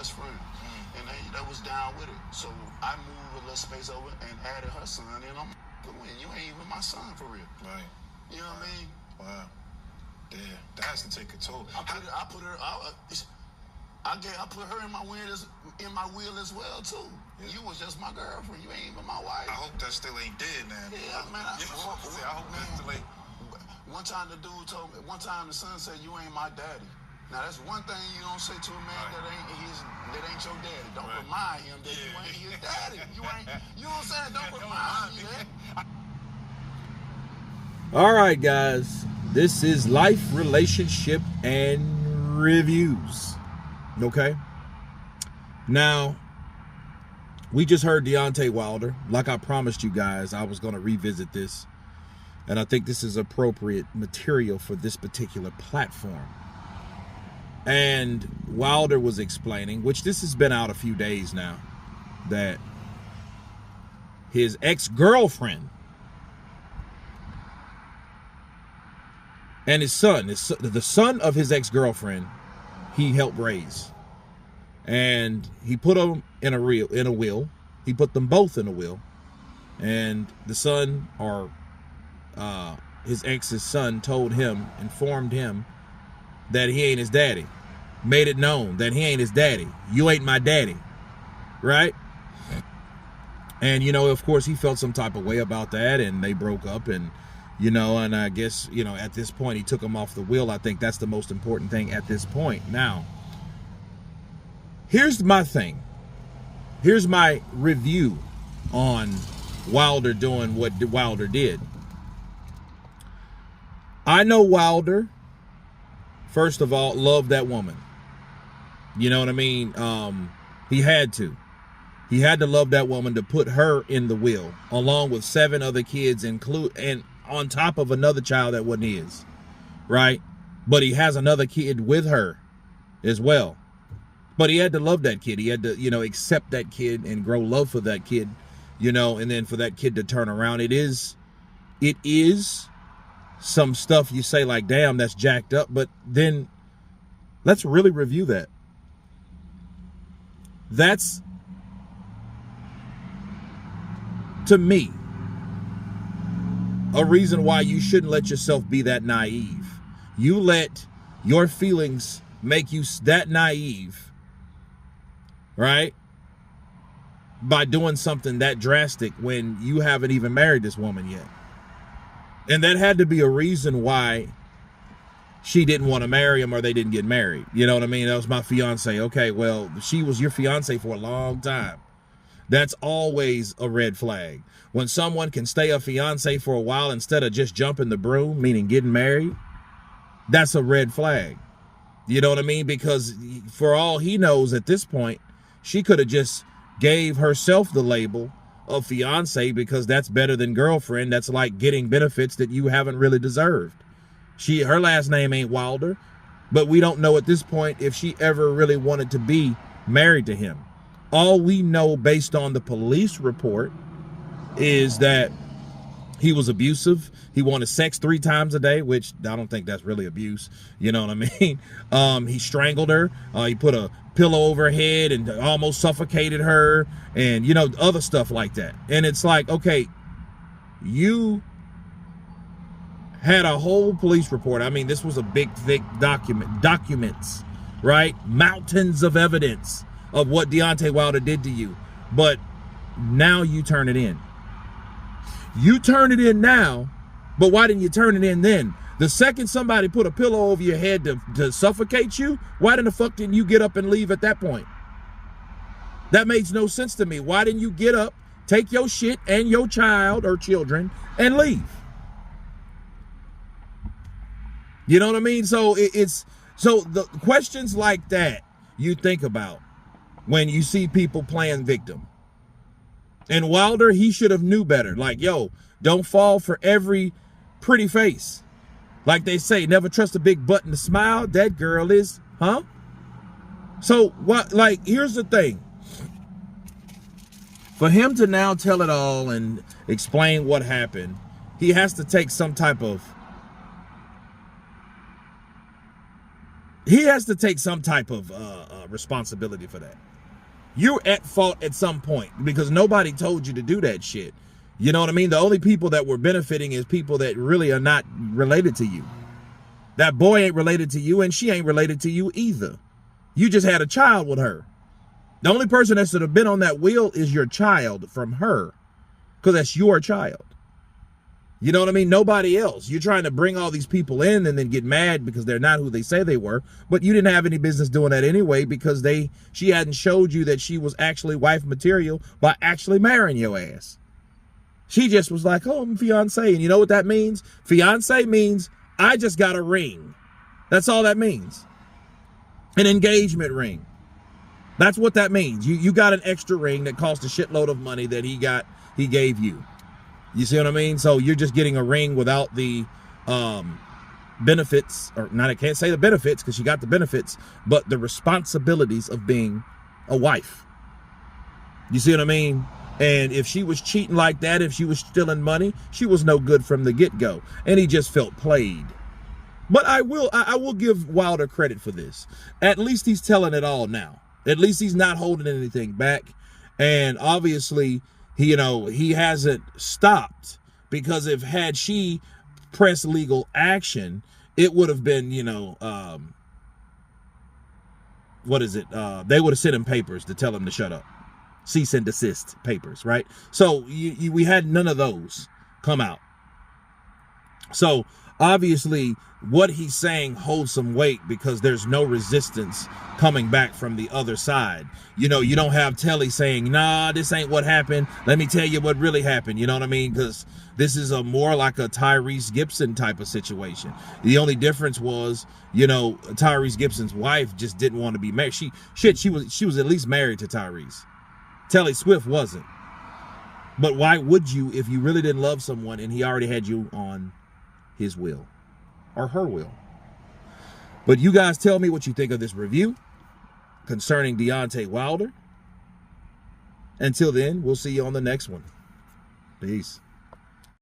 best friend. And they was down with it. So I moved a little space over and added her son, and I'm when you ain't even my son for real. Right. You know what I mean? Wow. Yeah, that has to take a toll. I put her in my wheel as well too. Yeah. You was just my girlfriend. You ain't even my wife. I hope that still ain't dead now. Yeah, man. I hope that still ain't. One time the dude told me. One time the son said, "You ain't my daddy." Now that's one thing you don't say to a man that ain't your daddy. Don't remind him that you ain't his daddy. You know what I'm saying? Don't remind me that. All right, guys. This is Life, Relationship, and Reviews. Okay? Now, we just heard Deontay Wilder. Like I promised you guys, I was going to revisit this. And I think this is appropriate material for this particular platform. And Wilder was explaining, which this has been out a few days now, that his ex-girlfriend and his son, the son of his ex-girlfriend, he helped raise. And he put them in a will. He put them both in a will. And the son, or his ex's son, informed him that he ain't his daddy. Made it known that he ain't his daddy. You ain't my daddy. Right? And, of course, he felt some type of way about that, and they broke up, and, and I guess, at this point, he took him off the will. I think that's the most important thing at this point. Now, here's my thing. Here's my review on Wilder doing what Wilder did. I know Wilder, first of all, loved that woman. You know what I mean? He had to. He had to love that woman to put her in the will, along with 7 other kids, and on top of another child that wasn't his, right? But he has another kid with her as well. But he had to love that kid. He had to, accept that kid and grow love for that kid, and then for that kid to turn around. It is some stuff you say like, damn, that's jacked up. But then let's really review that. That's, to me, a reason why you shouldn't let yourself be that naive. You let your feelings make you that naive, right? By doing something that drastic when you haven't even married this woman yet. And that had to be a reason why she didn't want to marry him, or they didn't get married. You know what I mean? That was my fiance. Okay, well, she was your fiance for a long time. That's always a red flag. When someone can stay a fiance for a while instead of just jumping the broom, meaning getting married, that's a red flag. You know what I mean? Because for all he knows at this point, she could have just gave herself the label of fiance because that's better than girlfriend. That's like getting benefits that you haven't really deserved. Her last name ain't Wilder, but we don't know at this point if she ever really wanted to be married to him. All we know based on the police report is that he was abusive. He wanted sex 3 times a day, which I don't think that's really abuse. You know what I mean? He strangled her. He put a pillow over her head and almost suffocated her, and, other stuff like that. And it's like, okay, you had a whole police report. I mean, this was a big, thick documents, right? Mountains of evidence of what Deontay Wilder did to you. But now you turn it in. You turn it in now, but why didn't you turn it in then? The second somebody put a pillow over your head to suffocate you, why the fuck didn't you get up and leave at that point? That makes no sense to me. Why didn't you get up, take your shit and your child or children, and leave? You know what I mean? So so the questions like that you think about when you see people playing victim. And Wilder, he should have knew better. Like, yo, don't fall for every pretty face. Like they say, never trust a big button to smile. That girl is, huh? So what? Like, here's the thing. For him to now tell it all and explain what happened, he has to take some type of he has to take some type of responsibility for that. You're at fault at some point because nobody told you to do that shit. You know what I mean? The only people that were benefiting is people that really are not related to you. That boy ain't related to you, and she ain't related to you either. You just had a child with her. The only person that should have been on that wheel is your child from her, because that's your child. You know what I mean? Nobody else. You're trying to bring all these people in and then get mad because they're not who they say they were, but you didn't have any business doing that anyway because she hadn't showed you that she was actually wife material by actually marrying your ass. She just was like, oh, I'm fiance. And you know what that means? Fiance means I just got a ring. That's all that means. An engagement ring. That's what that means. You got an extra ring that cost a shitload of money that he gave you. You see what I mean? So you're just getting a ring without the benefits, or not, I can't say the benefits because she got the benefits, but the responsibilities of being a wife. You see what I mean? And if she was cheating like that, if she was stealing money, she was no good from the get-go. And he just felt played. But I will give Wilder credit for this. At least he's telling it all now. At least he's not holding anything back. And obviously, he hasn't stopped, because had she pressed legal action, it would have been, what is it? They would have sent him papers to tell him to shut up. Cease and desist papers, right? So we had none of those come out. So obviously what he's saying holds some weight because there's no resistance coming back from the other side. You don't have Telly saying, nah, this ain't what happened. Let me tell you what really happened. You know what I mean? Because this is more like a Tyrese Gibson type of situation. The only difference was, Tyrese Gibson's wife just didn't want to be married. She was at least married to Tyrese. Telly Swift wasn't. But why would you if you really didn't love someone and he already had you on his will or her will? But you guys tell me what you think of this review concerning Deontay Wilder. Until then, we'll see you on the next one. Peace.